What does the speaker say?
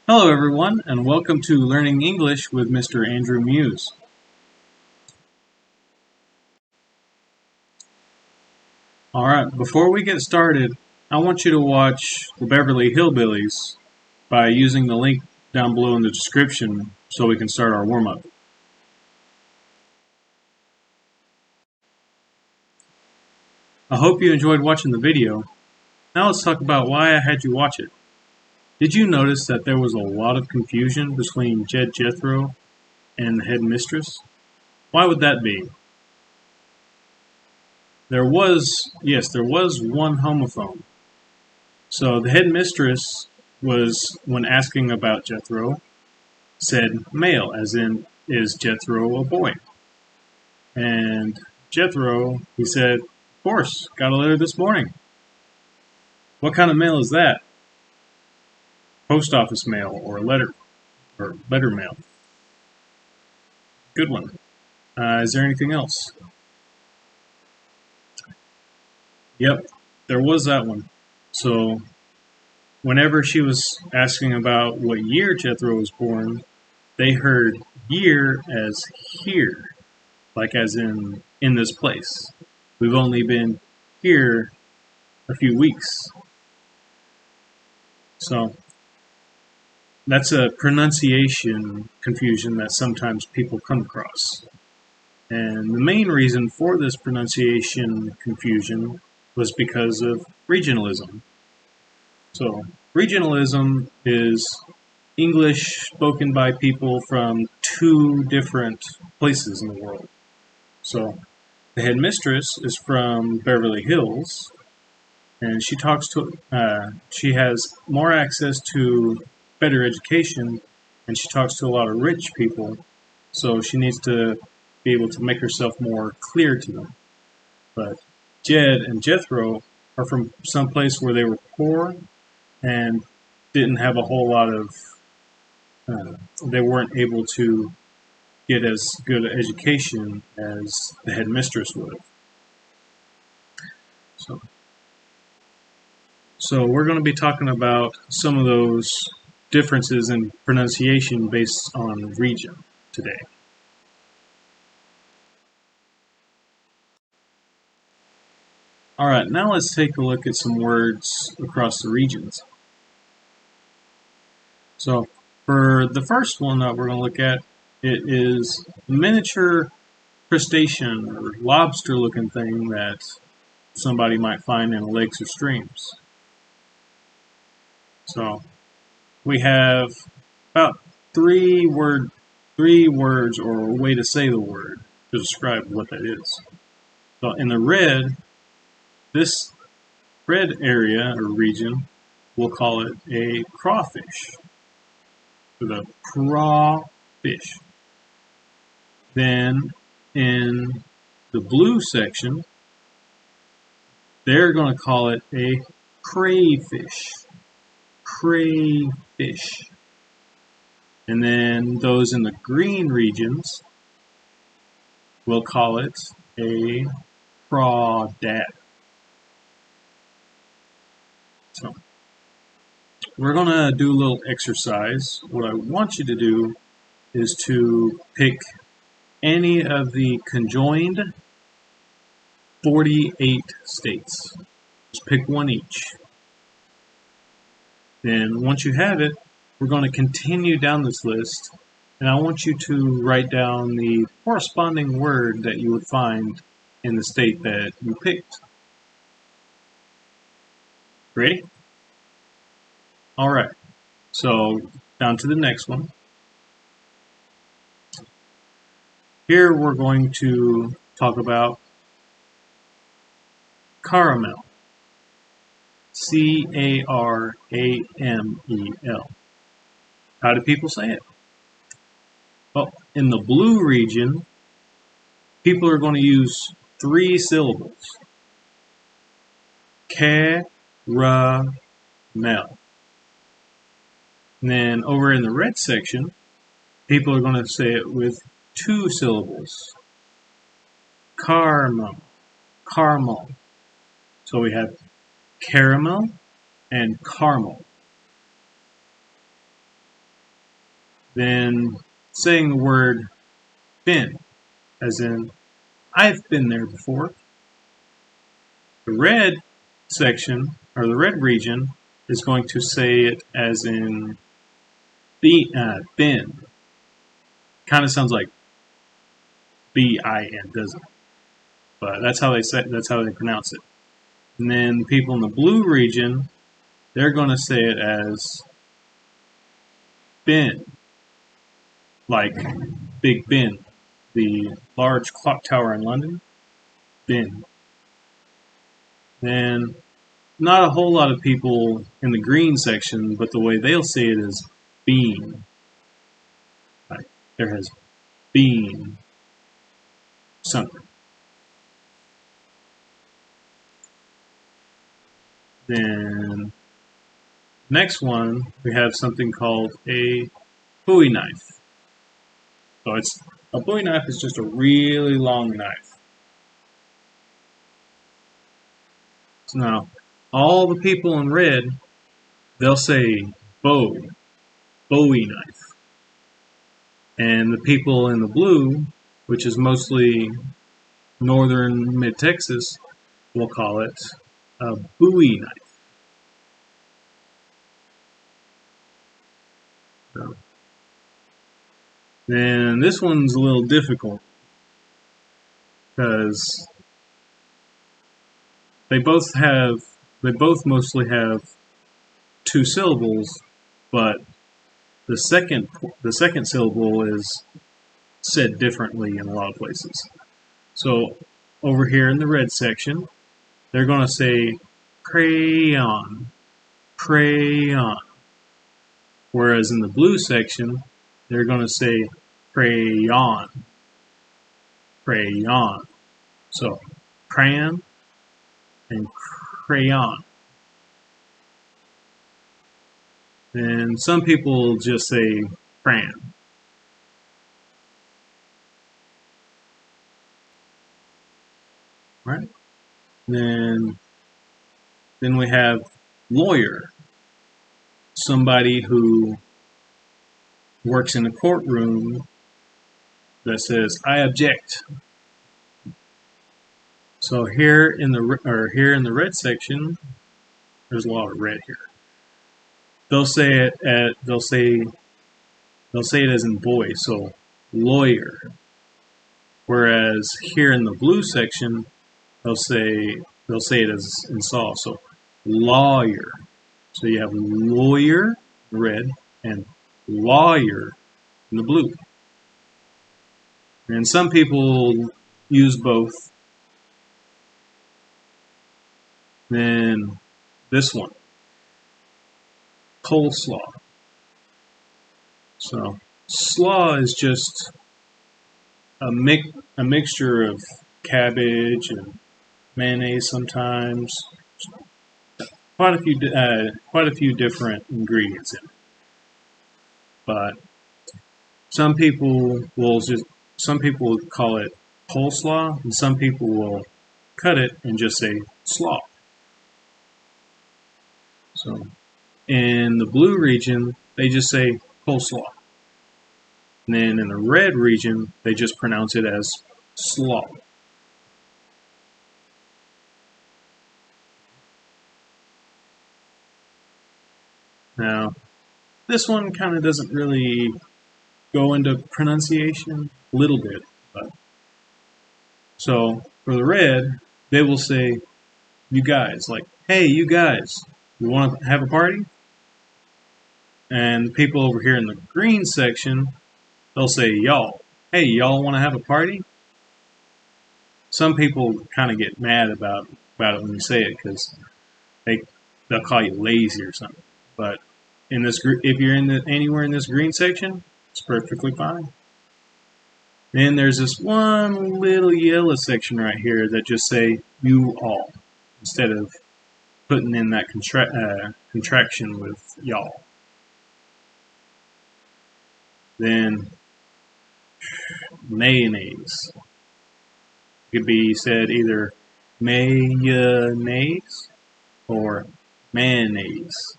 Hello everyone, and welcome to Learning English with Mr. Andrew Muse. Alright, before we get started, I want you to watch the Beverly Hillbillies by using the link down below in the description so we can start our warm-up. I hope you enjoyed watching the video. Now let's talk about why I had you watch it. Did you notice that there was a lot of confusion between Jethro and the headmistress? Why would that be? There was one homophone. So the headmistress was, when asking about Jethro, said male, as in, is Jethro a boy? And Jethro, he said, of course, got a letter this morning. What kind of mail is that? Post office mail or letter mail. Good one. Is there anything else? Yep, there was that one. So whenever she was asking about what year Jethro was born, they heard year as here, like as in this place. We've only been here a few weeks. So that's a pronunciation confusion that sometimes people come across. And the main reason for this pronunciation confusion was because of regionalism. So regionalism is English spoken by people from two different places in the world. So the headmistress is from Beverly Hills, and she has more access to better education, and she talks to a lot of rich people, so she needs to be able to make herself more clear to them. But Jed and Jethro are from some place where they were poor and didn't have a whole lot of, they weren't able to get as good an education as the headmistress would have. So we're going to be talking about some of those differences in pronunciation based on region today. Alright, now let's take a look at some words across the regions. So for the first one that we're going to look at, it is miniature crustacean or lobster looking thing that somebody might find in lakes or streams. So we have about three words or a way to say the word to describe what that is. So in the red, this red area or region, we'll call it a crawfish. So the crawfish. Then in the blue section, they're going to call it a crayfish. Crayfish. And then those in the green regions, we'll call it a crawdad. So we're going to do a little exercise. What I want you to do is to pick any of the conjoined 48 states. Just pick one each. Then once you have it, we're going to continue down this list, and I want you to write down the corresponding word that you would find in the state that you picked. Ready? Alright, so down to the next one. Here we're going to talk about caramel. Caramel. How do people say it? Well, in the blue region, people are going to use 3 syllables. Caramel. And then over in the red section, people are going to say it with 2 syllables. Caramel. Caramel. So we have caramel and caramel. Then saying the word been, as in, I've been there before. The red section, or the red region, is going to say it as in been. Kind of sounds like bin, doesn't it? But that's how they pronounce it. And then people in the blue region, they're going to say it as Ben, like Big Ben, the large clock tower in London. Ben. Then not a whole lot of people in the green section, but the way they'll say it is bean. Like there has been something. Then next one, we have something called a Bowie knife. So a Bowie knife is just a really long knife. So now, all the people in red, they'll say Bowie knife. And the people in the blue, which is mostly northern mid-Texas, will call it a Bowie knife. So, then this one's a little difficult because they both mostly have two syllables, but the second syllable is said differently in a lot of places. So over here in the red section, they're going to say crayon, crayon. Whereas in the blue section, they're going to say crayon, crayon. So crayon and crayon. And some people just say crayon. Right? Then we have lawyer, somebody who works in a courtroom that says I object. So here in the red section, there's a lot of red here. They'll say it as in boy, so lawyer. Whereas here in the blue section, they'll say it as in saw, so lawyer. So you have lawyer, red, and lawyer in the blue. And some people use both. Then this one, coleslaw. So slaw is just a mixture of cabbage and mayonnaise sometimes. Quite a few different ingredients in it. But some people will call it coleslaw, and some people will cut it and just say slaw. So in the blue region, they just say coleslaw. And then in the red region, they just pronounce it as slaw. Now, this one kind of doesn't really go into pronunciation a little bit. But. So for the red, they will say, you guys, like, hey, you guys, you want to have a party? And the people over here in the green section, they'll say, y'all, hey, y'all want to have a party? Some people kind of get mad about it when you say it because they'll call you lazy or something. But if you're anywhere in this green section, it's perfectly fine. Then there's this one little yellow section right here that just say you all instead of putting in that contraction with y'all. Then mayonnaise. It could be said either mayonnaise or mayonnaise.